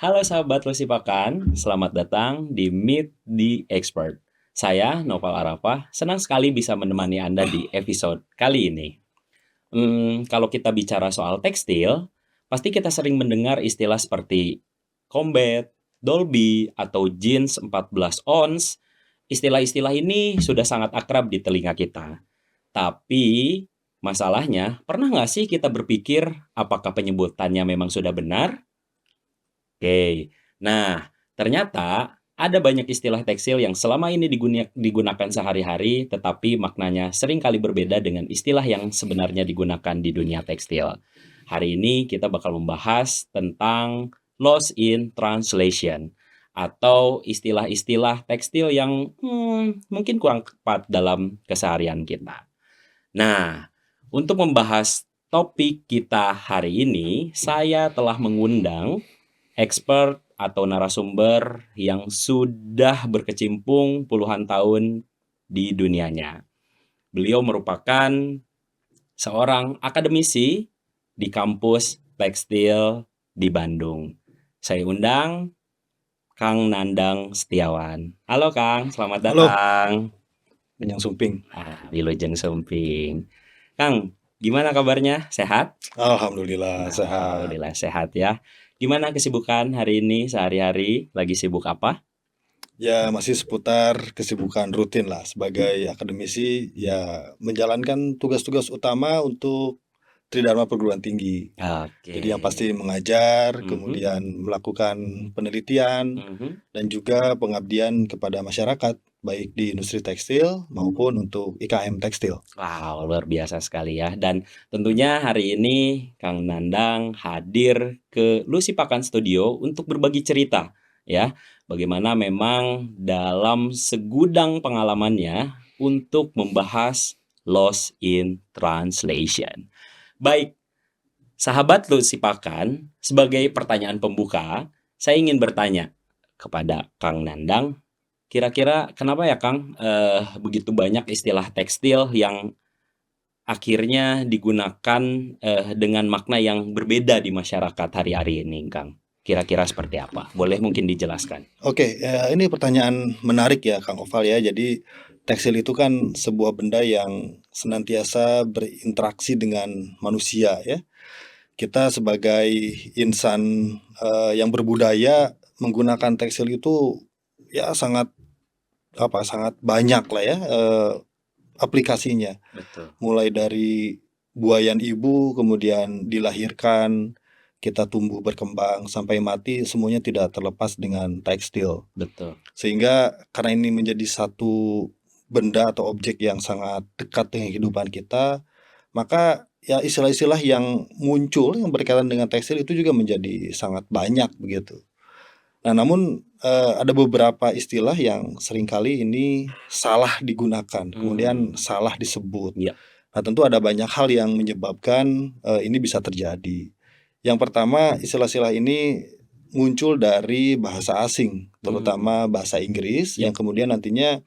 Halo sahabat Lesipakan, selamat datang di Meet the Expert. Saya Noval Arafah, senang sekali bisa menemani Anda di episode kali ini. Kalau kita bicara soal tekstil, pasti kita sering mendengar istilah seperti combat, Dolby, atau jeans 14 ons. Istilah-istilah ini sudah sangat akrab di telinga kita. Tapi masalahnya, pernah nggak sih kita berpikir apakah penyebutannya memang sudah benar? Oke. Nah, ternyata ada banyak istilah tekstil yang selama ini digunakan sehari-hari, tetapi maknanya sering kali berbeda dengan istilah yang sebenarnya digunakan di dunia tekstil. Hari ini kita bakal membahas tentang loss in translation atau istilah-istilah tekstil yang mungkin kurang tepat dalam keseharian kita. Nah, untuk membahas topik kita hari ini, saya telah mengundang expert atau narasumber yang sudah berkecimpung puluhan tahun di dunianya. Beliau merupakan seorang akademisi di kampus tekstil di Bandung. Saya undang Kang Nandang Setiawan. Halo Kang, selamat Halo, datang. Minyak Sumping. Wilujeng Sumping. Kang, gimana kabarnya? Sehat? Alhamdulillah sehat. Alhamdulillah sehat ya. Gimana kesibukan hari ini sehari-hari? Lagi sibuk apa? Ya masih seputar kesibukan rutin lah sebagai akademisi, ya menjalankan tugas-tugas utama untuk Tridharma Perguruan Tinggi. Oke. Jadi yang pasti mengajar, Mhm, kemudian melakukan penelitian, mhm. dan juga pengabdian kepada masyarakat, baik di industri tekstil maupun untuk IKM tekstil. Wow, luar biasa sekali ya. Dan tentunya hari ini Kang Nandang hadir ke Lusipakan Studio untuk berbagi cerita ya. Bagaimana memang dalam segudang pengalamannya untuk membahas loss in translation. Baik, sahabat Lusipakan, sebagai pertanyaan pembuka, saya ingin bertanya kepada Kang Nandang, kira-kira kenapa ya Kang, begitu banyak istilah tekstil yang akhirnya digunakan, dengan makna yang berbeda di masyarakat hari-hari ini, Kang? Kira-kira seperti apa? Boleh mungkin dijelaskan? Oke, ini pertanyaan menarik ya Kang Oval ya. Jadi tekstil itu kan sebuah benda yang senantiasa berinteraksi dengan manusia ya. Kita sebagai insan yang berbudaya menggunakan tekstil itu ya sangat sangat banyak lah ya aplikasinya. Betul, Mulai dari buayan ibu, kemudian dilahirkan, kita tumbuh berkembang sampai mati, semuanya tidak terlepas dengan tekstil. betul. Sehingga karena ini menjadi satu benda atau objek yang sangat dekat dengan kehidupan kita, maka ya istilah-istilah yang muncul yang berkaitan dengan tekstil itu juga menjadi sangat banyak begitu. Nah, namun ada beberapa istilah yang seringkali ini salah digunakan, kemudian Mmm, salah disebut. iya, Nah, tentu ada banyak hal yang menyebabkan ini bisa terjadi. Yang pertama, istilah-istilah ini muncul dari bahasa asing, terutama bahasa Inggris iya. yang kemudian nantinya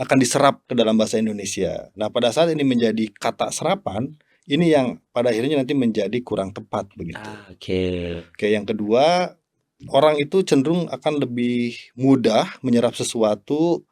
akan diserap ke dalam bahasa Indonesia. Nah, pada saat ini menjadi kata serapan, ini yang pada akhirnya nanti menjadi kurang tepat begitu. Oke. Oke, yang kedua, orang itu cenderung akan lebih mudah menyerap sesuatu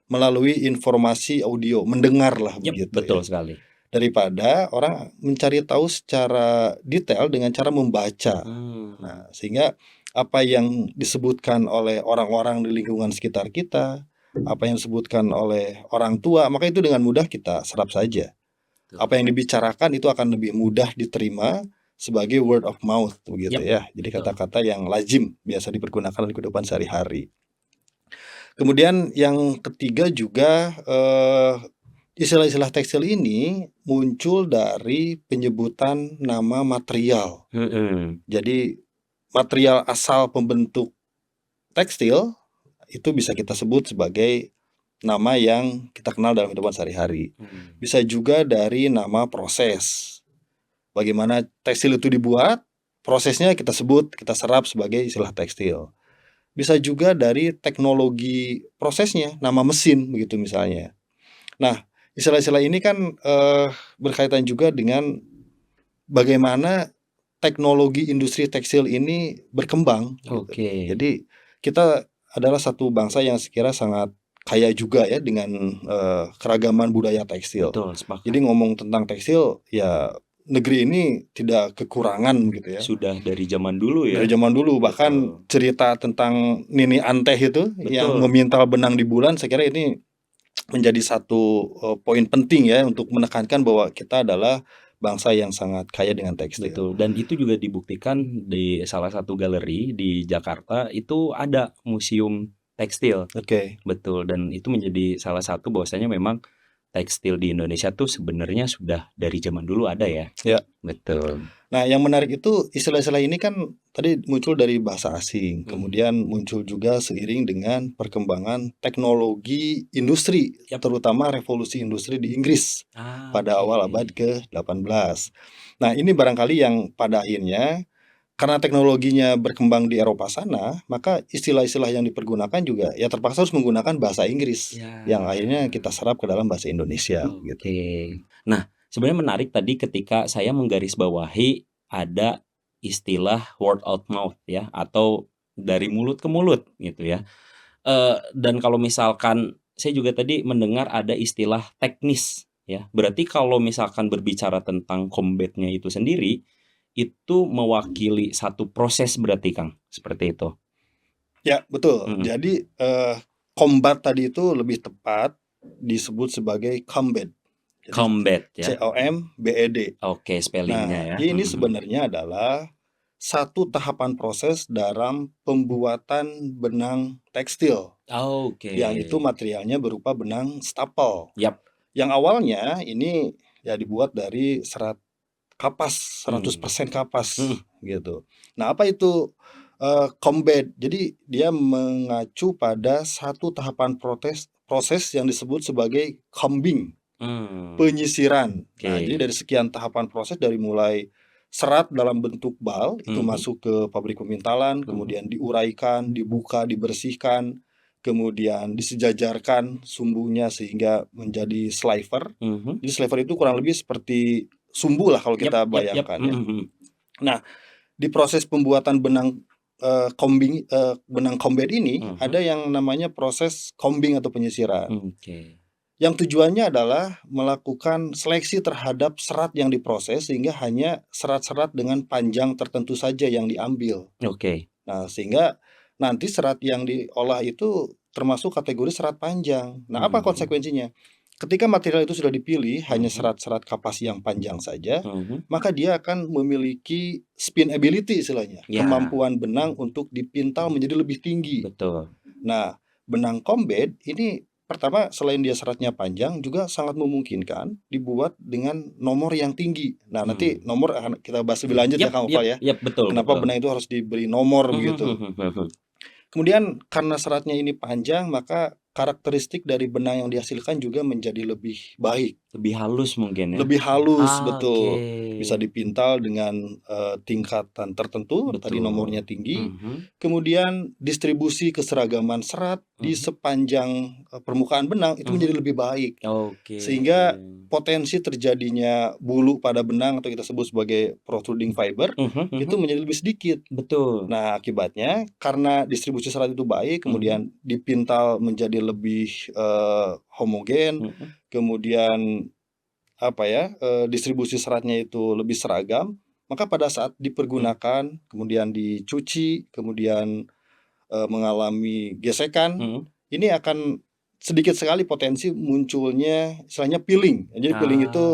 melalui informasi audio, mendengar lah Yap, begitu betul ya. sekali. Daripada orang mencari tahu secara detail dengan cara membaca. Mmm, Nah, sehingga apa yang disebutkan oleh orang-orang di lingkungan sekitar kita, apa yang disebutkan oleh orang tua, maka itu dengan mudah kita serap saja. betul. Apa yang dibicarakan itu akan lebih mudah diterima sebagai word of mouth begitu Yap, ya. Jadi betul. kata-kata yang lazim biasa dipergunakan dalam kehidupan sehari-hari. Kemudian yang ketiga juga istilah-istilah tekstil ini muncul dari penyebutan nama material. Mhm, Jadi material asal pembentuk tekstil itu bisa kita sebut sebagai nama yang kita kenal dalam kehidupan sehari-hari. mmm, Bisa juga dari nama proses. Bagaimana tekstil itu dibuat, prosesnya kita sebut, kita serap sebagai istilah tekstil. Bisa juga dari teknologi prosesnya, nama mesin begitu misalnya. Nah, istilah-istilah ini kan berkaitan juga dengan bagaimana teknologi industri tekstil ini berkembang gitu. Oke. Jadi kita adalah satu bangsa yang sekira sangat kaya juga ya dengan keragaman budaya tekstil. Betul, sepakat. Jadi ngomong tentang tekstil ya negeri ini tidak kekurangan gitu ya. Sudah dari zaman dulu ya. Dari zaman dulu bahkan Betul. cerita tentang Nini Anteh itu yang Betul. memintal benang di bulan, saya kira ini menjadi satu poin penting ya untuk menekankan bahwa kita adalah bangsa yang sangat kaya dengan tekstil. Betul, dan itu juga dibuktikan di salah satu galeri di Jakarta itu ada museum tekstil. Oke. Betul, dan itu menjadi salah satu bahwasanya memang tekstil di Indonesia tuh sebenarnya sudah dari zaman dulu ada ya. Ya. Betul. Nah, yang menarik itu istilah-istilah ini kan tadi muncul dari bahasa asing, kemudian muncul juga seiring dengan perkembangan teknologi industri, Yap. terutama revolusi industri di Inggris pada Oke. awal abad ke-18. Nah, ini barangkali yang pada akhirnya karena teknologinya berkembang di Eropa sana, maka istilah-istilah yang dipergunakan juga ya terpaksa harus menggunakan bahasa Inggris Ya. yang akhirnya kita serap ke dalam bahasa Indonesia gitu. Oke. Nah, sebenarnya menarik tadi ketika saya menggarisbawahi ada istilah word of mouth ya, atau dari mulut ke mulut gitu ya. Dan kalau misalkan saya juga tadi mendengar ada istilah teknis ya. Berarti kalau misalkan berbicara tentang combat-nya itu sendiri, itu mewakili satu proses berarti Kang, seperti itu? Ya, betul. Mhm. Jadi combat tadi itu lebih tepat disebut sebagai combat. Jadi Combat ya. COMBED. Oke, spellingnya ya. Nah, ini sebenarnya adalah satu tahapan proses dalam pembuatan benang tekstil. Oke. Yang itu materialnya berupa benang stapel. Yap. Yang awalnya ini ya dibuat dari serat kapas, 100% kapas gitu. Nah, apa itu combat? Jadi dia mengacu pada satu tahapan proses yang disebut sebagai combing, penyisiran. Nah, Oke. jadi dari sekian tahapan proses dari mulai serat dalam bentuk bal itu masuk ke pabrik pemintalan, kemudian diuraikan, dibuka, dibersihkan, kemudian disejajarkan sumbunya sehingga menjadi slaver. Jadi slaver itu kurang lebih seperti sumbu lah kalau kita bayangkan ya. Nah, di proses pembuatan benang benang combat ini ada yang namanya proses combing atau penyisiran. Oke. Yang tujuannya adalah melakukan seleksi terhadap serat yang diproses sehingga hanya serat-serat dengan panjang tertentu saja yang diambil. Oke. Nah, sehingga nanti serat yang diolah itu termasuk kategori serat panjang. Nah, apa konsekuensinya? Ketika material itu sudah dipilih hanya serat-serat kapas yang panjang saja, maka dia akan memiliki spin ability istilahnya, Ya. kemampuan benang untuk dipintal menjadi lebih tinggi. Betul. Nah, benang combat ini pertama selain dia seratnya panjang juga sangat memungkinkan dibuat dengan nomor yang tinggi. Nah, nanti nomor akan kita bahas lebih lanjut ya Kang Oval ya. Yap, betul. Kenapa betul. benang itu harus diberi nomor begitu. Kemudian karena seratnya ini panjang, maka karakteristik dari benang yang dihasilkan juga menjadi lebih baik. Lebih halus mungkin ya. Lebih halus, Ah, betul. oke. Bisa dipintal dengan tingkatan tertentu, tadi Betul. nomornya tinggi. Kemudian distribusi keseragaman serat di sepanjang permukaan benang itu menjadi lebih baik. Oke. Sehingga potensi terjadinya bulu pada benang atau kita sebut sebagai protruding fiber itu menjadi lebih sedikit. Betul. Nah, akibatnya karena distribusi serat itu baik, kemudian dipintal menjadi lebih homogen, kemudian distribusi seratnya itu lebih seragam, maka pada saat dipergunakan, kemudian dicuci, kemudian mengalami gesekan, ini akan sedikit sekali potensi munculnya istilahnya peeling. Jadi peeling itu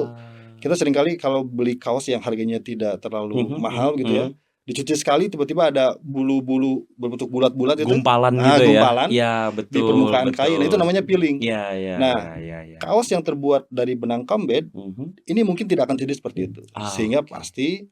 kita seringkali kalau beli kaos yang harganya tidak terlalu mahal gitu ya, dicuci sekali tiba-tiba ada bulu-bulu berbentuk bulat-bulat itu, Gumpalan gitu ya. gumpalan Ya, di betul. permukaan kain. Nah, itu namanya peeling. Ya, ya, Nah, ya. kaos yang terbuat dari benang combat ini mungkin tidak akan jadi seperti itu. Sehingga oke. pasti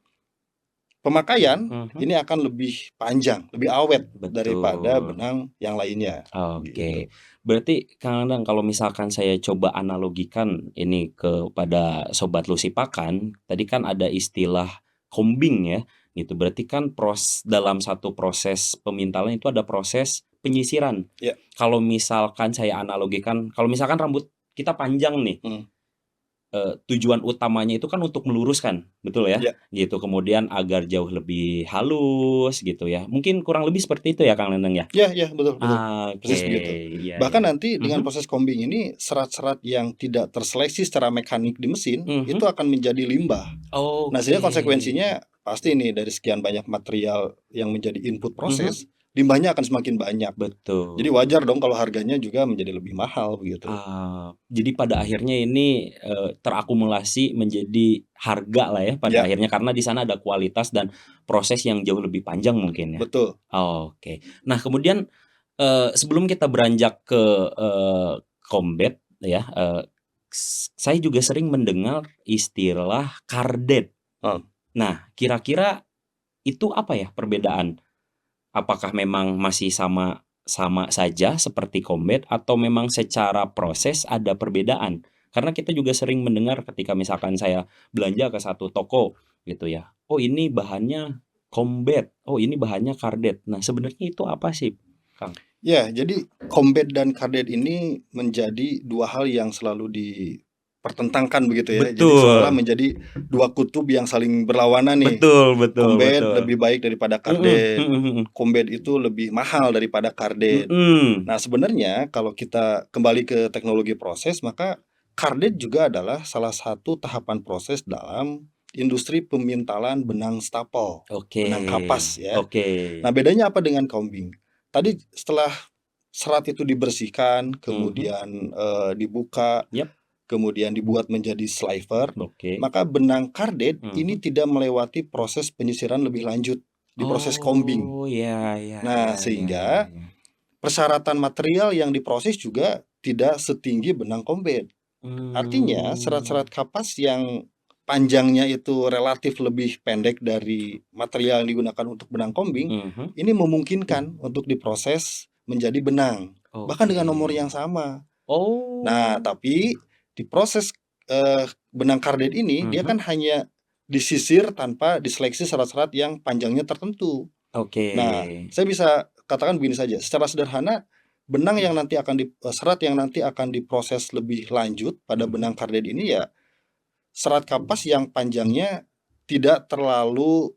pemakaian ini akan lebih panjang, lebih awet daripada benang yang lainnya. Oke. Gitu. Berarti Kang Anang kalau misalkan saya coba analogikan ini kepada Sobat Lusipakan, tadi kan ada istilah combing ya, gitu. Berarti kan dalam satu proses pemintalan itu ada proses penyisiran. Ya. Kalau misalkan saya analogikan, kalau misalkan rambut kita panjang nih, tujuan utamanya itu kan untuk meluruskan, betul ya? Ya, Gitu, kemudian agar jauh lebih halus gitu ya. Mungkin kurang lebih seperti itu ya Kang Nendang ya? ya, ya, betul, betul. Oke, Persis begitu. iya Bahkan iya. nanti dengan Mhm, proses combing ini serat-serat yang tidak terseleksi secara mekanik di mesin mhm. itu akan menjadi limbah. Nah, Oke. sehingga konsekuensinya pasti nih dari sekian banyak material yang menjadi input Mhm, proses, limbahnya akan semakin banyak. Jadi betul. wajar dong kalau harganya juga menjadi lebih mahal begitu. Jadi pada akhirnya ini, terakumulasi menjadi harga lah ya pada Ya, akhirnya karena di sana ada kualitas dan proses yang jauh lebih panjang mungkin ya? betul. Oke. Nah kemudian, sebelum kita beranjak ke, combat ya, saya juga sering mendengar istilah kardet. Oh, Nah kira-kira itu apa ya perbedaan? Apakah memang masih sama sama saja seperti combat atau memang secara proses ada perbedaan? Karena kita juga sering mendengar ketika misalkan saya belanja ke satu toko gitu ya, "Oh ini bahannya combat, oh ini bahannya kardet." Nah sebenarnya itu apa sih, Kang? ya, jadi combat dan kardet ini menjadi dua hal yang selalu dipertentangkan begitu ya. Jadi seolah Betul, menjadi dua kutub yang saling berlawanan nih. betul betul Combat betul. lebih baik daripada Mhm kardet. mhm mhm. Combat itu lebih mahal daripada kardet. Mhm. Nah, sebenarnya kalau kita kembali ke teknologi proses, maka kardet juga adalah salah satu tahapan proses dalam industri pemintalan benang stapel, Oke benang kapas ya. oke. Nah, bedanya apa dengan combing? Tadi setelah serat itu dibersihkan, Mhm. kemudian dibuka, Yap, kemudian dibuat menjadi sliver, oke. maka benang kardet ini Mhm. tidak melewati proses penyisiran lebih lanjut di proses combing. Oh, ya ya Nah, ya ya ya sehingga ya. persyaratan material yang diproses juga tidak setinggi benang combat. Artinya, Mmm, serat-serat kapas yang panjangnya itu relatif lebih pendek dari material yang digunakan untuk benang combing, mhm, ini memungkinkan untuk diproses menjadi benang, bahkan oke. dengan nomor yang sama. Nah, Oh, tapi di proses benang kardet ini, dia mhm, kan hanya disisir tanpa diseleksi serat-serat yang panjangnya tertentu. oke. Nah, saya bisa katakan begini saja, secara sederhana, serat yang nanti akan diproses lebih lanjut pada Mhm, benang kardet ini ya serat kapas yang panjangnya tidak terlalu,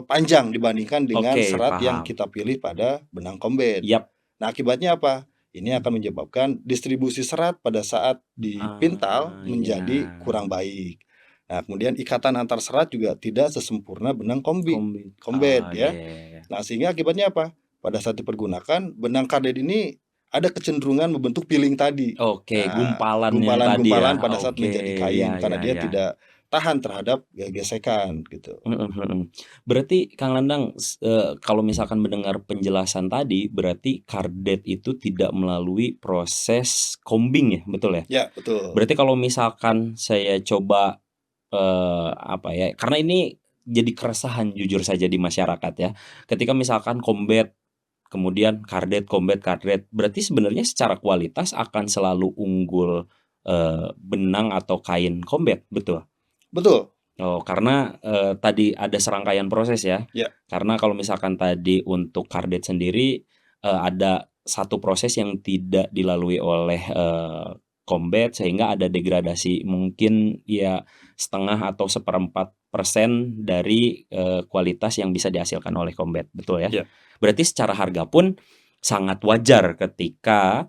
panjang dibandingkan dengan oke, serat yang paham. kita pilih pada benang combat. Yap. Nah, akibatnya apa? Ini akan menyebabkan distribusi serat pada saat dipintal menjadi Iya, kurang baik. Nah, kemudian ikatan antar serat juga tidak sesempurna benang kombi combat iya ya. iya iya. Nah, sehingga akibatnya apa? Pada saat dipergunakan, benang kardet ini ada kecenderungan membentuk piling tadi. Oke, Nah, gumpalan yang tadi ya, gumpalan-gumpalan pada saat oke, menjadi ya kain karena ya dia ya. tidak tahan terhadap gesekan gitu. Mhm mhm. Berarti Kang Landang, kalau misalkan mendengar penjelasan tadi, berarti kardet itu tidak melalui proses combing ya, betul ya? Ya, betul. Berarti kalau misalkan saya coba, apa ya, karena ini jadi keresahan jujur saja di masyarakat ya. Ketika misalkan combat, kemudian kardet, combat, kardet, berarti sebenarnya secara kualitas akan selalu unggul, benang atau kain combat, betul? Betul. Oh, karena, tadi ada serangkaian proses ya? Ya, Karena kalau misalkan tadi untuk kardet sendiri, ada satu proses yang tidak dilalui oleh, combat sehingga ada degradasi mungkin ya setengah atau 1/4% dari, kualitas yang bisa dihasilkan oleh combat, betul ya? ya. Berarti secara harga pun sangat wajar ketika,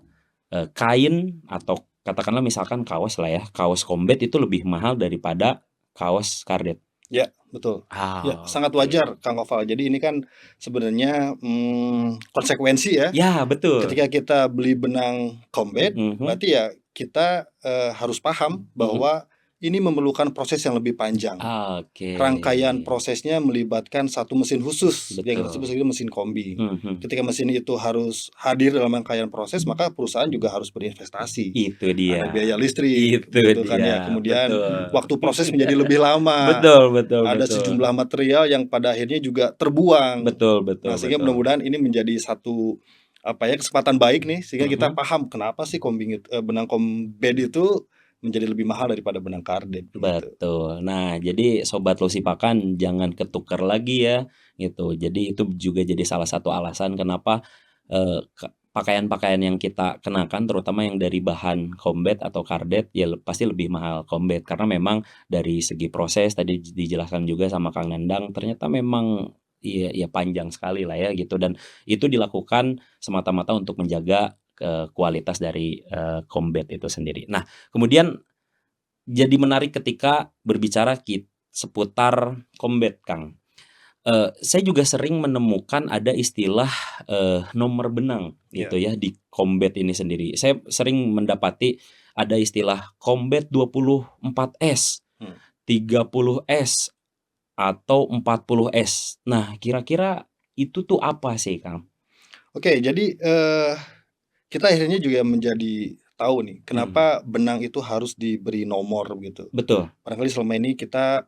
kain atau katakanlah misalkan kaos lah ya, kaos combat itu lebih mahal daripada kaos kardet. Ya, betul. Ya, sangat Oke. wajar Kang Oval. Jadi ini kan sebenarnya, konsekuensi ya, Ya, betul. ketika kita beli benang combat, Mhm berarti ya kita, harus paham mhm. bahwa ini memerlukan proses yang lebih panjang. Oke. Rangkaian prosesnya melibatkan satu mesin khusus yang kita sebut Betul. sebagai mesin combing. Mhm. Ketika mesin itu harus hadir dalam rangkaian proses, maka perusahaan juga harus berinvestasi. Itu dia. Ada biaya listrik, Itu begitu kan ya. dia, Kemudian betul. waktu proses menjadi lebih lama. Betul betul Ada betul. sejumlah material yang pada akhirnya juga terbuang. Betul betul Nah, sehingga betul. mudah-mudahan ini menjadi satu, apa ya, kesempatan baik nih, sehingga kita Mhm. paham kenapa sih benang combat itu menjadi lebih mahal daripada benang kardet, begitu. Betul. Nah, jadi sobat Losipakan jangan ketukar lagi ya, gitu. Jadi itu juga jadi salah satu alasan kenapa, pakaian-pakaian yang kita kenakan terutama yang dari bahan combat atau kardet ya pasti lebih mahal combat karena memang dari segi proses tadi dijelaskan juga sama Kang Nandang ternyata memang ya panjang sekali lah ya gitu dan itu dilakukan semata-mata untuk menjaga kualitas dari combat itu sendiri. Nah, kemudian jadi menarik ketika berbicara seputar combat, Kang. Saya juga sering menemukan ada istilah nomor benang Ya. gitu ya di combat ini sendiri. Saya sering mendapati ada istilah combat 24S, 30S atau 40S. Nah, kira-kira itu tuh apa sih, Kang? Oke, jadi kita akhirnya juga menjadi tahu nih kenapa benang itu harus diberi nomor gitu. Betul. Barangkali selama ini kita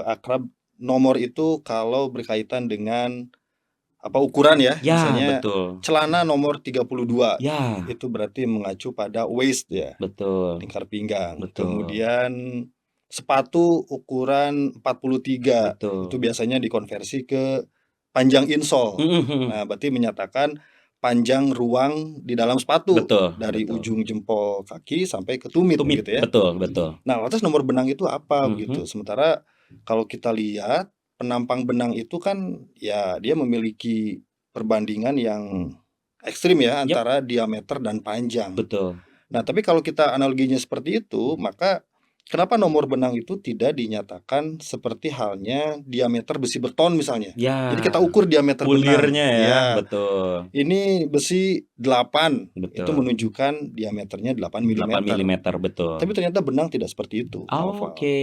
akrab nomor itu kalau berkaitan dengan ukuran ya. Ya, Misalnya betul. celana nomor 32 Ya, itu berarti mengacu pada waist ya, betul. lingkar pinggang. Betul. Kemudian sepatu ukuran 43 Betul. itu biasanya dikonversi ke panjang insole. Nah, berarti menyatakan panjang ruang di dalam sepatu Betul, dari betul. ujung jempol kaki sampai ke tumit gitu ya. Betul, betul. Nah, lantas nomor benang itu apa begitu? Sementara kalau kita lihat penampang benang itu kan ya dia memiliki perbandingan yang ekstrim ya Yap. antara diameter dan panjang. Betul. Nah, tapi kalau kita analoginya seperti itu, maka kenapa nomor benang itu tidak dinyatakan seperti halnya diameter besi beton misalnya? Ya. Jadi kita ukur diameter Ulirnya benang. ya, betul. Ini besi 8, Betul. itu menunjukkan diameternya 8 mm. 8 mm, betul. Tapi ternyata benang tidak seperti itu. Oke.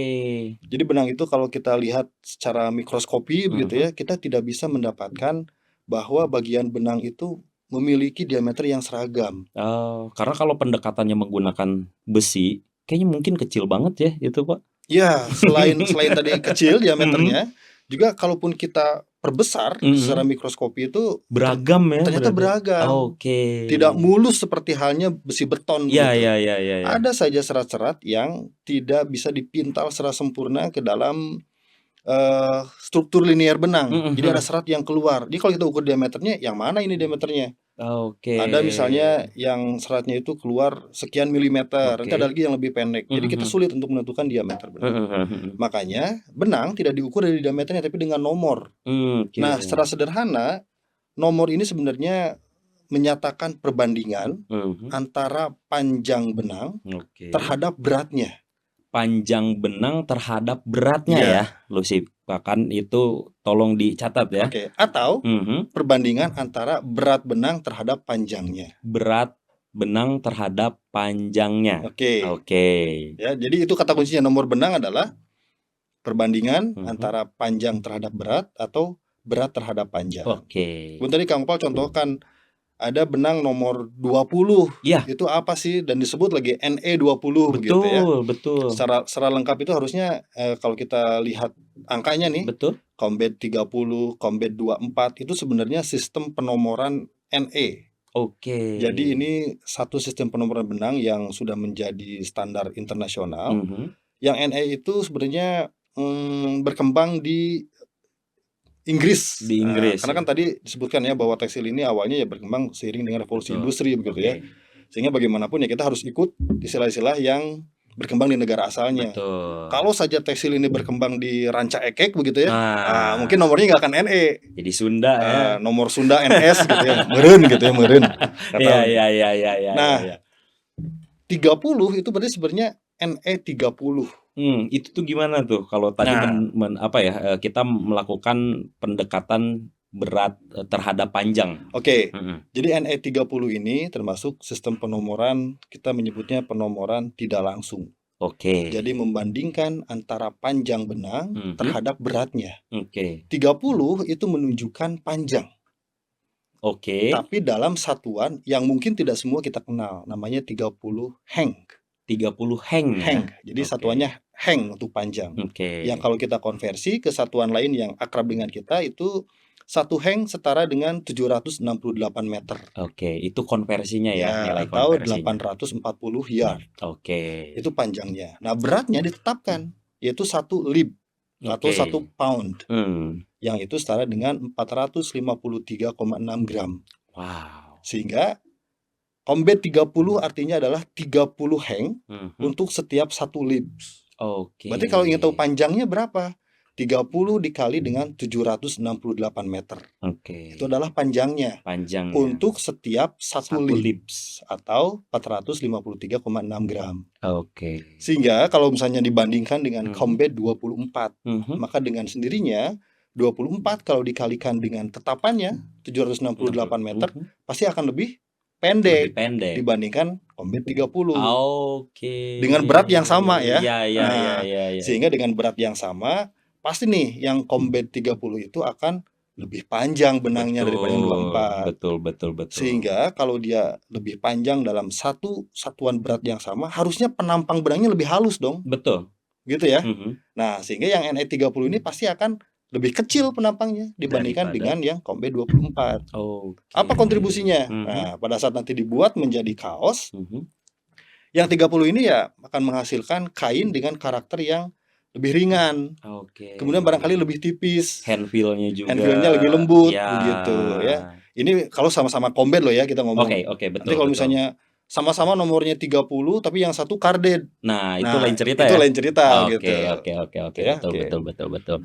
Jadi benang itu kalau kita lihat secara mikroskopi begitu ya, kita tidak bisa mendapatkan bahwa bagian benang itu memiliki diameter yang seragam. Karena kalau pendekatannya menggunakan besi, kayaknya mungkin kecil banget ya itu, Pak. Ya, selain tadi kecil diameternya, juga kalaupun kita perbesar secara mikroskopi itu beragam ya. Ternyata beragam. Oke. Tidak mulus seperti halnya besi beton Ya, begitu. ya. Ada saja serat-serat yang tidak bisa dipintal secara sempurna ke dalam struktur linear benang. Jadi ada serat yang keluar. Jadi kalau kita ukur diameternya, yang mana ini diameternya? Oke. Ada misalnya yang seratnya itu keluar sekian milimeter, nanti ada lagi yang lebih pendek. Jadi kita sulit untuk menentukan diameter benang. Makanya benang tidak diukur dari diameternya tapi dengan nomor. Nah, secara sederhana nomor ini sebenarnya menyatakan perbandingan antara panjang benang terhadap beratnya. Panjang benang terhadap beratnya ya, Lucy. Bahkan itu tolong dicatat ya. Oke. Atau perbandingan antara berat benang terhadap panjangnya. Berat benang terhadap panjangnya. Oke. Ya, jadi itu kata kuncinya, nomor benang adalah perbandingan antara panjang terhadap berat atau berat terhadap panjang. Oke. Tadi Kang Opal contohkan ada benang nomor 20. Ya. Itu apa sih? Dan disebut lagi NE20 begitu ya. Betul. Secara lengkap itu harusnya kalau kita lihat angkanya nih. Betul. Combat 30, Combat 24 itu sebenarnya sistem penomoran NE. Oke. Jadi ini satu sistem penomoran benang yang sudah menjadi standar internasional. Yang NE itu sebenarnya berkembang di Inggris. Karena kan tadi disebutkan ya bahwa tekstil ini awalnya ya berkembang seiring dengan revolusi industri begitu ya. Sehingga bagaimanapun ya kita harus ikut istilah-istilah yang berkembang di negara asalnya. Kalau saja tekstil ini berkembang di Ranca Ekek begitu ya, mungkin nomornya nggak akan NE. Jadi Sunda ya. Nomor Sunda NS gitu ya, meren gitu ya, meren. Iya. Nah, 30 itu berarti sebenarnya NE30. Itu tuh gimana tuh kalau tadi kita melakukan pendekatan berat terhadap panjang. Oke. Jadi NE30 ini termasuk sistem penomoran, kita menyebutnya penomoran tidak langsung. Oke. Jadi membandingkan antara panjang benang terhadap beratnya. 30 itu menunjukkan panjang. Oke. Tapi dalam satuan yang mungkin tidak semua kita kenal, namanya 30 heng. 30 heng. Jadi satuannya heng untuk panjang. Yang kalau kita konversi ke satuan lain yang akrab dengan kita itu satu heng setara dengan 768 meter. Oke, itu konversinya ya, nilai atau konversinya. 840 yard. Itu panjangnya. Nah, beratnya ditetapkan yaitu 1 lib atau 1 pound. Yang itu setara dengan 453,6 gram. Wow. Sehingga Combat 30 artinya adalah 30 hang Mhm. untuk setiap 1 lips. Oke. Berarti kalau ingin tahu panjangnya berapa? 30 dikali dengan 768 meter. Oke. Itu adalah panjangnya Panjangnya. untuk setiap 1 1 lips atau 453,6 gram. Oke. Sehingga kalau misalnya dibandingkan dengan Mhm. Combat 24, Mhm. maka dengan sendirinya 24 kalau dikalikan dengan tetapannya 768 meter Mhm. pasti akan lebih Lebih pendek pendek. dibandingkan Combat 30. Oke. Dengan berat yang sama ya. Iya, iya, iya, Nah, iya, iya. sehingga dengan berat yang sama pasti nih yang Combat 30 itu akan lebih panjang benangnya daripada yang 24. Betul, betul, betul. Sehingga kalau dia lebih panjang dalam satu satuan berat yang sama, harusnya penampang benangnya lebih halus dong. Betul. Gitu ya. Mhm. Nah, sehingga yang NE30 ini pasti akan lebih kecil penampangnya dibandingkan Daripada? dengan yang Combat 24. Oke. Apa kontribusinya? Mhm. Nah, pada saat nanti dibuat menjadi kaos, Mhm. yang 30 ini ya akan menghasilkan kain dengan karakter yang lebih ringan. Oke. Kemudian barangkali lebih tipis. Hand feel-nya juga. Handfeel-nya lebih lembut Ya. begitu ya. Ini kalau sama-sama combat loh ya kita ngomong. Oke, Nanti betul, kalau betul. misalnya sama-sama nomornya 30 tapi yang satu carded. Nah, itu Nah, lain cerita itu ya. lain cerita gitu. Oke. Gitu ya, Betul, oke. betul, betul, betul.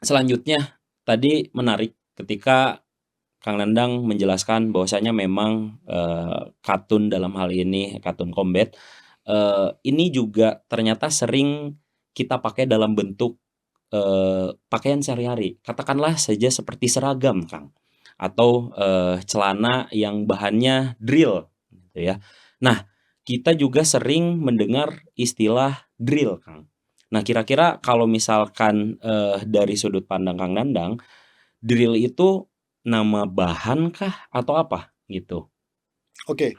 Selanjutnya tadi menarik ketika Kang Nandang menjelaskan bahwasanya memang katun dalam hal ini katun combat ini juga ternyata sering kita pakai dalam bentuk pakaian sehari-hari. Katakanlah saja seperti seragam, Kang, atau celana yang bahannya drill, gitu ya. Nah, kita juga sering mendengar istilah drill, Kang. Nah, kira-kira kalau misalkan dari sudut pandang Kang Nandang, drill itu nama bahan kah atau apa gitu? Oke.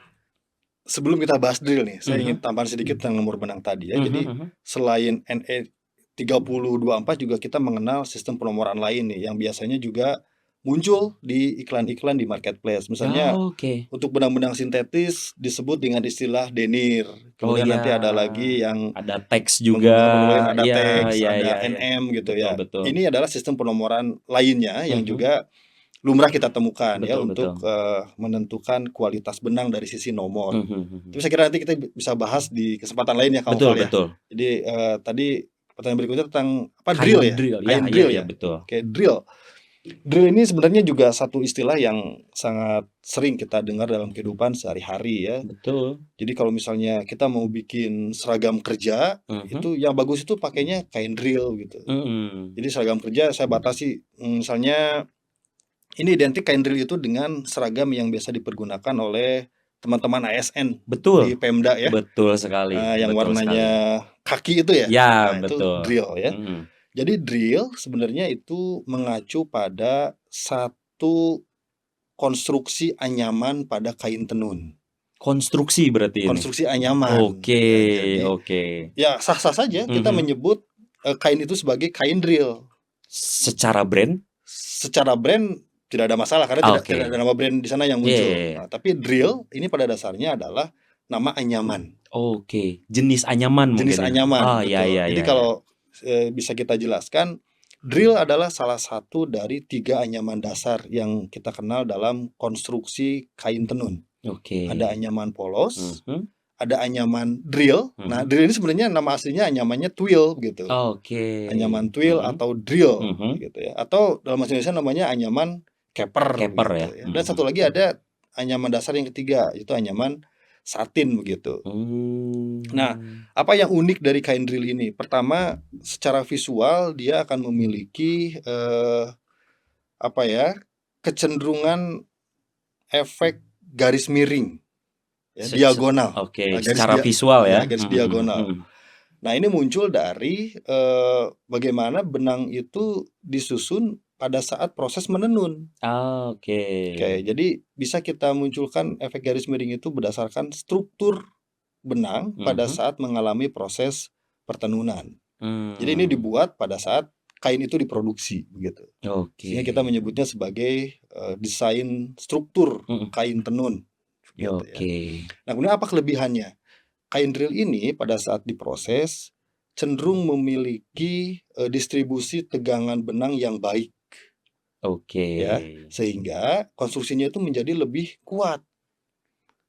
Sebelum kita bahas drill nih, saya ingin Mhm. tambahan sedikit tentang nomor benang tadi ya. Mhm, Jadi mhm. selain NE3024 juga kita mengenal sistem penomoran lain nih yang biasanya juga muncul di iklan-iklan di marketplace. Misalnya Oke. untuk benang-benang sintetis disebut dengan istilah denier. Oh Kemudian iya, nanti ada lagi yang ada teks juga. menggunakan ada Iya, teks, iya, ada iya, iya. NM gitu Betul, ya. betul. Ini adalah sistem penomoran lainnya yang Mhm. juga lumrah kita temukan ya Betul, untuk betul. menentukan kualitas benang dari sisi nomor. Mhm. Tapi saya kira nanti kita bisa bahas di kesempatan lain ya Kang Betul, Oval ya. betul. Jadi tadi pertanyaan berikutnya tentang apa Kain drill ya? drill. Kain Ya, drill ya, ya. betul. Oke, drill. Drill ini sebenarnya juga satu istilah yang sangat sering kita dengar dalam kehidupan sehari-hari ya. Betul. Jadi kalau misalnya kita mau bikin seragam kerja, Mhm. itu yang bagus itu pakainya kain drill gitu. Mhm. Jadi seragam kerja saya batasi, misalnya ini identik kain drill itu dengan seragam yang biasa dipergunakan oleh teman-teman ASN di Betul. Pemda ya. Betul sekali. Yang Betul warnanya sekali. kaki itu ya. Ya, Nah, itu betul. drill ya. Mhm. Jadi drill sebenarnya itu mengacu pada satu konstruksi anyaman pada kain tenun. Konstruksi berarti ini. Konstruksi anyaman. Oke, Ya, jadi oke. ya sah-sah saja kita Mhm. menyebut kain itu sebagai kain drill. Secara brand? Secara brand tidak ada masalah karena Oke. tidak ada nama brand di sana yang Iya, muncul. iya, iya. Nah, tapi drill ini pada dasarnya adalah nama anyaman. Oke, jenis anyaman Jenis mungkin ya? anyaman, Oh, iya, betul. iya, Jadi iya, kalau bisa kita jelaskan, drill adalah salah satu dari 3 anyaman dasar yang kita kenal dalam konstruksi kain tenun. Oke. Ada anyaman polos, Mhm. ada anyaman drill. Nah, Mhm. drill ini sebenarnya nama aslinya anyamannya twill gitu. Oke. Anyaman twill Mhm. atau drill Mhm. gitu ya. Atau dalam bahasa Indonesia namanya anyaman caper Caper gitu ya? ya. Dan satu Mhm. lagi ada anyaman dasar yang ketiga, yaitu anyaman satin begitu. Nah, apa yang unik dari kain drill ini? Pertama, secara visual dia akan memiliki apa ya, kecenderungan efek garis miring ya, diagonal. Oke, Garis secara visual ya? garis Mhm, diagonal. mhm. Nah, ini muncul dari bagaimana benang itu disusun pada saat proses menenun. Oke. Oke, jadi bisa kita munculkan efek garis miring itu berdasarkan struktur benang pada Mhm. saat mengalami proses pertenunan. Jadi ini Mmm. dibuat pada saat kain itu diproduksi begitu. Sehingga kita Oke. menyebutnya sebagai desain struktur Mhm. kain tenun gitu ya. Oke. Nah, kemudian apa kelebihannya? Kain drill ini pada saat diproses cenderung memiliki distribusi tegangan benang yang baik Oke. ya, sehingga konstruksinya itu menjadi lebih kuat.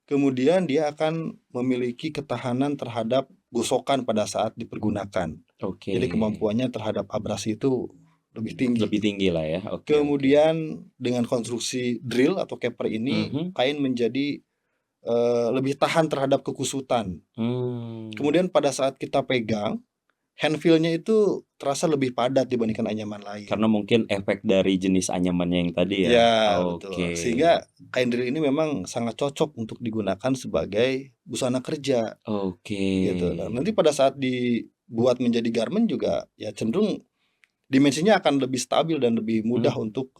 kemudian dia akan memiliki ketahanan terhadap gosokan pada saat dipergunakan. Oke. Jadi kemampuannya terhadap abrasi itu lebih tinggi. Lebih tinggi lah ya. Oke. Kemudian dengan konstruksi drill atau caper ini, kain menjadi lebih tahan terhadap kekusutan. Kemudian pada saat kita pegang, hand feel-nya itu terasa lebih padat dibandingkan anyaman lain. Karena mungkin efek dari jenis anyamannya yang tadi ya. Ya, Oke. betul. Sehingga kain drill ini memang sangat cocok untuk digunakan sebagai busana kerja. Oke. Gitu. Nah, nanti pada saat dibuat menjadi garment juga ya cenderung dimensinya akan lebih stabil dan lebih mudah untuk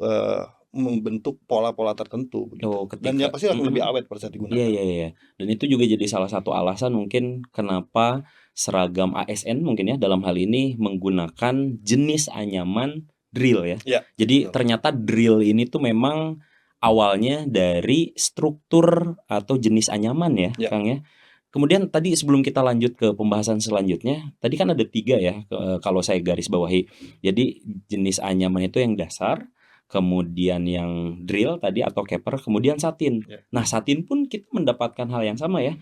membentuk pola-pola tertentu begitu. Oh, Dan yang pasti akan lebih awet pada saat digunakan. Iya. Dan itu juga jadi salah satu alasan mungkin kenapa seragam ASN mungkin ya dalam hal ini menggunakan jenis anyaman drill ya. Ya, Jadi betul. ternyata drill ini tuh memang awalnya dari struktur atau jenis anyaman ya, Ya. Kang ya. Kemudian tadi sebelum kita lanjut ke pembahasan selanjutnya, tadi kan ada 3 ya kalau saya garis bawahi. Jadi jenis anyaman itu yang dasar, kemudian yang drill tadi atau caper, kemudian satin. Ya. Nah, satin pun kita mendapatkan hal yang sama ya.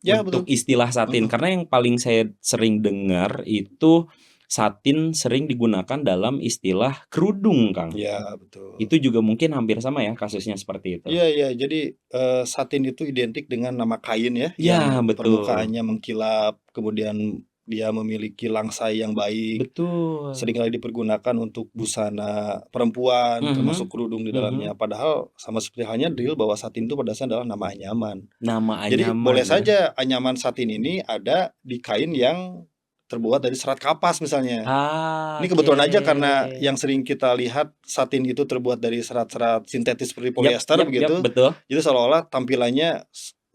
Ya, Untuk betul. istilah satin, karena yang paling saya sering dengar itu satin sering digunakan dalam istilah kerudung, Kang. Ya, betul. Itu juga mungkin hampir sama ya kasusnya seperti itu. Iya. Jadi satin itu identik dengan nama kain ya, Ya, yang betul. permukaannya mengkilap, kemudian dia memiliki langsai yang baik. Betul. Seringkali dipergunakan untuk busana perempuan, termasuk kerudung di dalamnya. Padahal sama seperti halnya drill, bahwa satin itu pada dasarnya adalah nama anyaman. Jadi boleh saja anyaman satin ini ada di kain yang terbuat dari serat kapas misalnya. Ini kebetulan aja karena yang sering kita lihat satin itu terbuat dari serat-serat sintetis seperti polyester begitu. Betul. Jadi seolah-olah tampilannya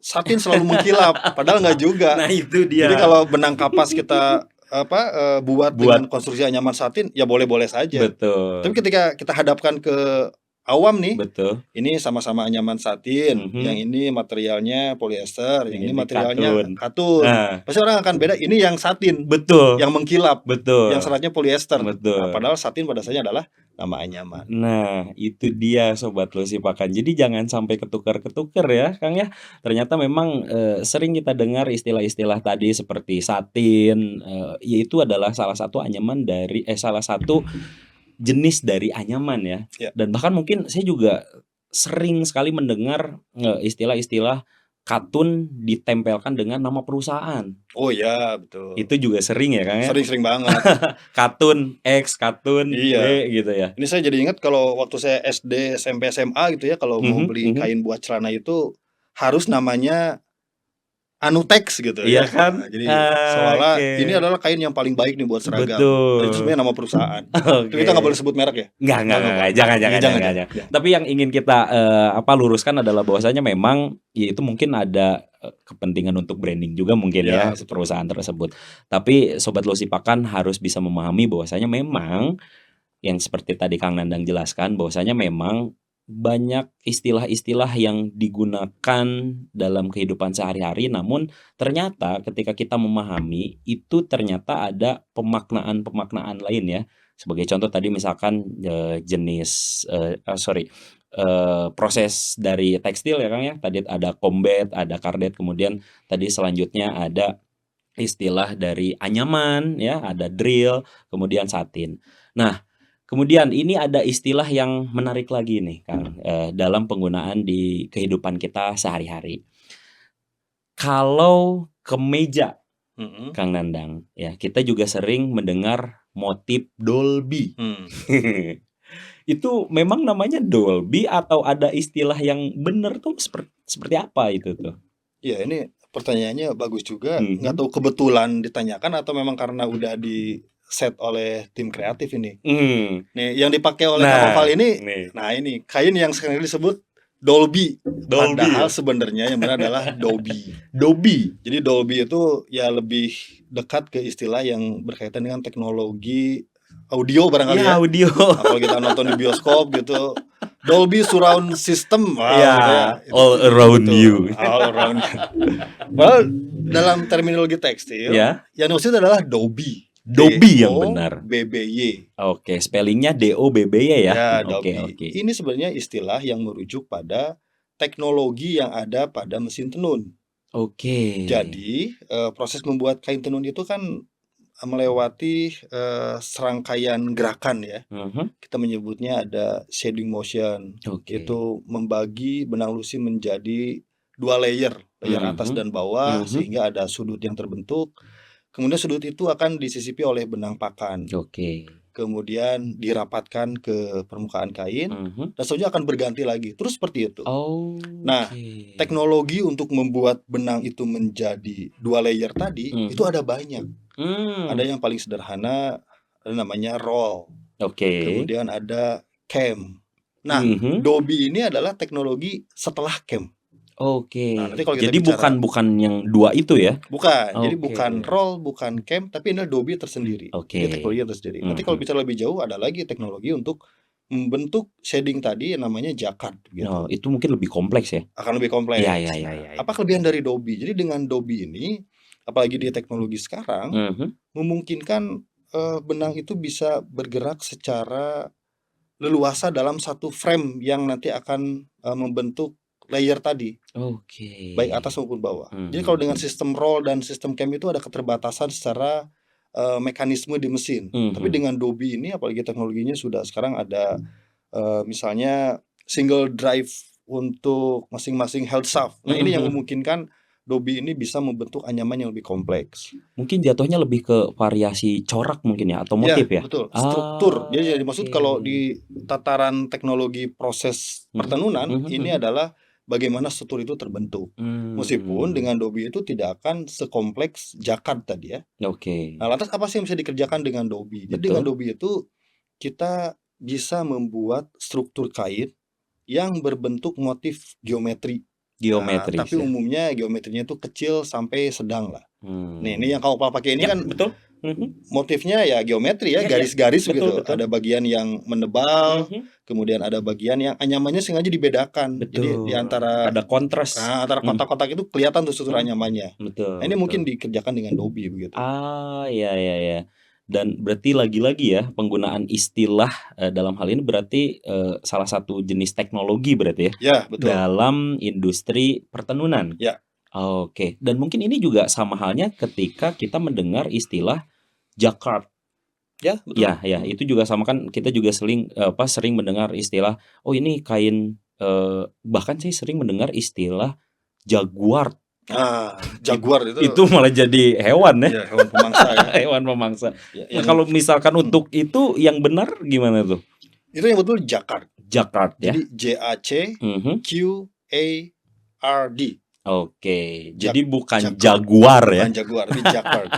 satin selalu mengkilap, padahal nggak juga. Nah, itu dia. Jadi kalau benang kapas kita buat dengan konstruksi anyaman satin, ya boleh-boleh saja. Betul. Tapi ketika kita hadapkan ke awam nih, Betul. ini sama-sama anyaman satin, yang ini materialnya polyester, yang ini materialnya katun. Pasti orang akan beda. Ini yang satin, betul, yang mengkilap, betul, yang seratnya polyester. betul. Nah, padahal satin pada dasarnya adalah nama anyaman. Nah, itu dia Sobat Losipakan. Jadi jangan sampai ketukar-ketukar ya, Kang ya. Ternyata memang sering kita dengar istilah-istilah tadi seperti satin, yaitu adalah salah satu anyaman dari salah satu jenis dari anyaman ya. Dan bahkan mungkin saya juga sering sekali mendengar istilah-istilah katun ditempelkan dengan nama perusahaan. Oh ya, betul. Itu juga sering ya, Kang ya? Sering banget. Katun X, katun Y gitu ya. Ini saya jadi ingat kalau waktu saya SD, SMP, SMA gitu ya, kalau mau beli kain buat celana itu harus namanya Anutex gitu ya. Iya kan? Nah, jadi seolah ini adalah kain yang paling baik nih buat seragam. Betul. Dan itu sebenarnya nama perusahaan. Tapi kita nggak boleh sebut merek ya? Enggak. Jangan. Tapi yang ingin kita luruskan adalah bahwasanya memang ya itu mungkin ada kepentingan untuk branding juga mungkin ya perusahaan tersebut. Tapi Sobat Losipakan harus bisa memahami bahwasanya memang yang seperti tadi Kang Nandang jelaskan, bahwasanya memang banyak istilah-istilah yang digunakan dalam kehidupan sehari-hari, namun ternyata ketika kita memahami itu ternyata ada pemaknaan lain ya. Sebagai contoh tadi misalkan proses dari tekstil ya Kang ya. Tadi ada combat, ada kardet, kemudian tadi selanjutnya ada istilah dari anyaman ya, ada drill, kemudian satin. Nah, kemudian ini ada istilah yang menarik lagi nih Kang, dalam penggunaan di kehidupan kita sehari-hari. Kalau kemeja, Kang Nandang, ya kita juga sering mendengar motif Dolby. Itu memang namanya Dolby atau ada istilah yang benar tuh seperti apa itu tuh? Ya ini pertanyaannya bagus juga. Nggak tahu kebetulan ditanyakan atau memang karena udah di set oleh tim kreatif ini. Nih yang dipakai oleh Kang Oval ini, nah ini kain yang sekarang disebut Dolby. Padahal sebenarnya yang benar adalah Dobby. Jadi Dolby itu ya lebih dekat ke istilah yang berkaitan dengan teknologi audio barangkali ya. Audio. Kalau kita nonton di bioskop gitu, Dolby Surround System. All around you. All around. Well, dalam terminologi tekstil, yang maksud adalah Dobby. Dobby yang benar. BBY. Oke, spellingnya DOBBY ya. Ya, Dobby. Ini sebenarnya istilah yang merujuk pada teknologi yang ada pada mesin tenun. Oke. Jadi, proses membuat kain tenun itu kan melewati, serangkaian gerakan ya. Mhm. Kita menyebutnya ada shading motion, Oke. itu membagi benang lusin menjadi 2 layer, layer atas Mhm. dan bawah Mhm. sehingga ada sudut yang terbentuk. Kemudian sudut itu akan disisipi oleh benang pakan. Oke. Kemudian dirapatkan ke permukaan kain Mhm. dan selanjutnya akan berganti lagi, terus seperti itu. Nah, Oke. teknologi untuk membuat benang itu menjadi 2 layer tadi, itu Mhm. ada banyak. Ada yang paling sederhana, namanya roll, Oke. kemudian ada cam. Nah, Mhm. Dobby ini adalah teknologi setelah cam. Oke. Nah, nanti kalau kita Jadi bicara bukan yang 2 itu ya? bukan, jadi Oke. bukan roll, bukan cam, tapi ini Dobby tersendiri. Ini teknologi Oke. tersendiri. Nanti kalau Mhm. bicara lebih jauh, ada lagi teknologi untuk membentuk shading tadi yang namanya jacquard Oh, gitu. itu mungkin lebih kompleks ya? Akan lebih Iya kompleks. iya iya Nah, iya apa iya. kelebihan dari Dobby? Jadi dengan Dobby ini, apalagi di teknologi sekarang, Mhm. memungkinkan, benang itu bisa bergerak secara leluasa dalam satu frame yang nanti akan, membentuk layer tadi, Oke. baik atas maupun bawah. Jadi kalau dengan Mhm. sistem roll dan sistem cam itu ada keterbatasan secara, mekanisme di mesin. Tapi Mhm. dengan Dobby ini apalagi teknologinya sudah sekarang ada, misalnya single drive untuk masing-masing health shaft. Nah, Mhm ini yang mhm. memungkinkan Dobby ini bisa membentuk anyaman yang lebih kompleks. Mungkin jatuhnya lebih ke variasi corak mungkin ya atau Ya, motif ya? betul, struktur. Jadi yang dimaksud Oke. kalau di tataran teknologi proses Mhm. pertenunan, Mhm ini mhm. adalah bagaimana struktur itu terbentuk. Meskipun Mmm. dengan Dobby itu tidak akan sekompleks jacquard tadi ya. Oke. Nah, lantas apa sih yang bisa dikerjakan dengan Dobby? Jadi dengan Betul. Dobby itu kita bisa membuat struktur kain yang berbentuk motif geometri. Nah, Geometris tapi ya? umumnya geometrinya itu kecil sampai sedang lah. Nih, ini Mmm. yang kamu pakai ini Yap, kan betul. Mhm. motifnya ya geometri ya, Iya iya. garis-garis Betul begitu. betul. Ada bagian yang menebal, Mhm. kemudian ada bagian yang anyamannya sengaja dibedakan. Jadi di Betul. antara Ada kontras. antara Mhm. kotak-kotak itu kelihatan tuh struktur Mhm. anyamannya. Nah, Betul ini betul. mungkin dikerjakan dengan Dobby begitu. Iya iya iya. Dan berarti lagi-lagi ya penggunaan istilah, dalam hal ini berarti, salah satu jenis teknologi berarti ya, Ya, betul. dalam industri pertenunan? Ya. Oke, dan mungkin ini juga sama halnya ketika kita mendengar istilah jacquard. Ya, betul. Ya ya, itu juga sama kan kita juga sering mendengar istilah, "Oh ini kain," bahkan saya sering mendengar istilah jaguar. Ah, It jaguar itu itu malah jadi hewan ya, ya hewan pemangsa ya. hewan pemangsa. Ya, Nah, yang kalau misalkan untuk itu yang benar gimana tuh? itu yang betul jacquard. Jacquard ya? Jadi Mhm. JACQUARD. Oke, Jak jadi bukan jacquard, jaguar ya? bukan jaguar, tapi jacquard.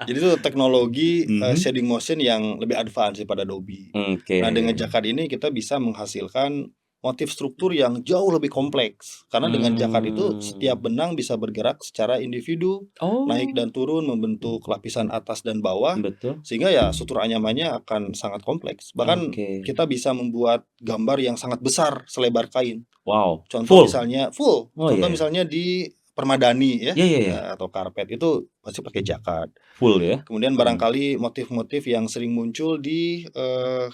Jadi itu teknologi, Mhm. shading motion yang lebih advance daripada Dobby. Oke. Nah, dengan jacquard ini kita bisa menghasilkan motif struktur yang jauh lebih kompleks. Karena dengan jacquard itu setiap Mmm. benang bisa bergerak secara individu, naik Oh, dan turun membentuk lapisan atas dan bawah, betul. sehingga ya struktur anyamannya akan sangat kompleks. Bahkan Oke. kita bisa membuat gambar yang sangat besar selebar kain. Wow, Contoh full? misalnya full, Oh, contoh iya iya. misalnya di permadani ya, Iya iya iya. atau karpet itu pasti pakai jacquard. Full ya? Kemudian Mmm. barangkali motif-motif yang sering muncul di,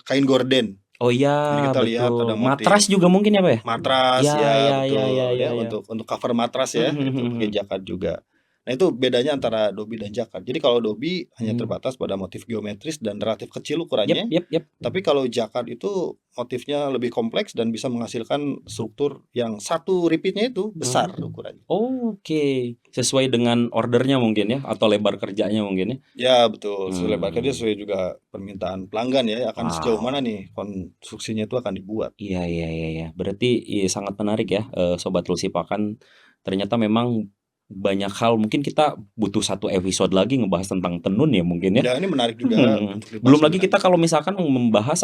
kain gorden. Oh iya, Jadi kita lihat ada betul. Matras motif juga mungkin ya, Pak, ya? matras Ya ya ya ya ya betul ya ya, ya. untuk cover matras ya, Mhm mhm itu pakai mhm. jacquard juga. Nah, itu bedanya antara Dobby dan jacquard. Jadi kalau Dobby hanya Mmm. terbatas pada motif geometris dan relatif kecil Yap ukurannya, yap yap. tapi kalau jacquard itu motifnya lebih kompleks dan bisa menghasilkan struktur yang satu repeat-nya itu besar Mhm. ukurannya. Oke, sesuai dengan ordernya mungkin ya, atau lebar kerjanya mungkin ya? Ya betul, sesuai lebar kerja Mmm. sesuai juga permintaan pelanggan ya, akan sejauh mana Wow. nih konstruksinya itu akan dibuat. Iya iya iya iya. Berarti, sangat menarik ya, Sobat Lusipakan. Ternyata memang banyak hal mungkin kita butuh satu episode lagi ngebahas tentang tenun ya mungkin ya? Ya ini menarik juga untuk Belum dibahas lebih lagi kita lanjut. kalau misalkan membahas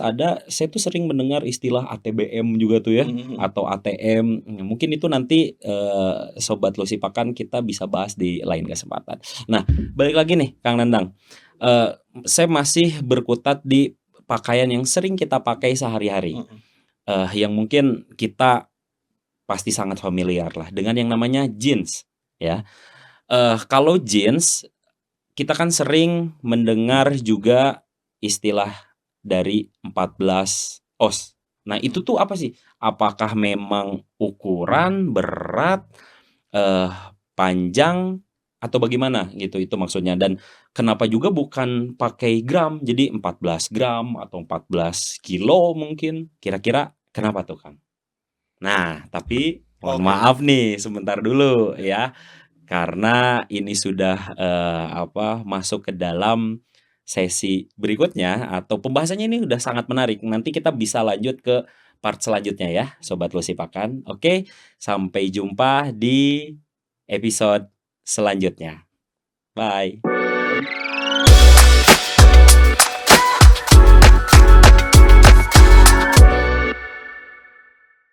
saya tuh sering mendengar istilah ATBM juga tuh ya, Mhm mhm. atau ATM. Mungkin itu nanti, Sobat Lusipakan kita bisa bahas di lain kesempatan. Nah, balik lagi nih Kang Nandang, eee, saya masih berkutat di pakaian yang sering kita pakai sehari-hari, Mhm. yang mungkin kita pasti sangat familiar lah dengan yang namanya jeans, ya. Kalau jeans, kita kan sering mendengar juga istilah dari 14 oz. Nah, itu Mhm. tuh apa sih? Apakah memang ukuran, berat, eh, panjang, atau bagaimana gitu, itu maksudnya. Dan kenapa juga bukan pakai gram, jadi 14 gram atau 14 kilo mungkin, kira-kira kenapa tuh, Kang? Nah, tapi mohon Oke. maaf nih, sebentar dulu ya, karena ini sudah, masuk ke dalam sesi berikutnya atau pembahasannya ini udah sangat menarik. Nanti kita bisa lanjut ke part selanjutnya ya, Sobat Lusipakan. Oke, sampai jumpa di episode selanjutnya. Bye.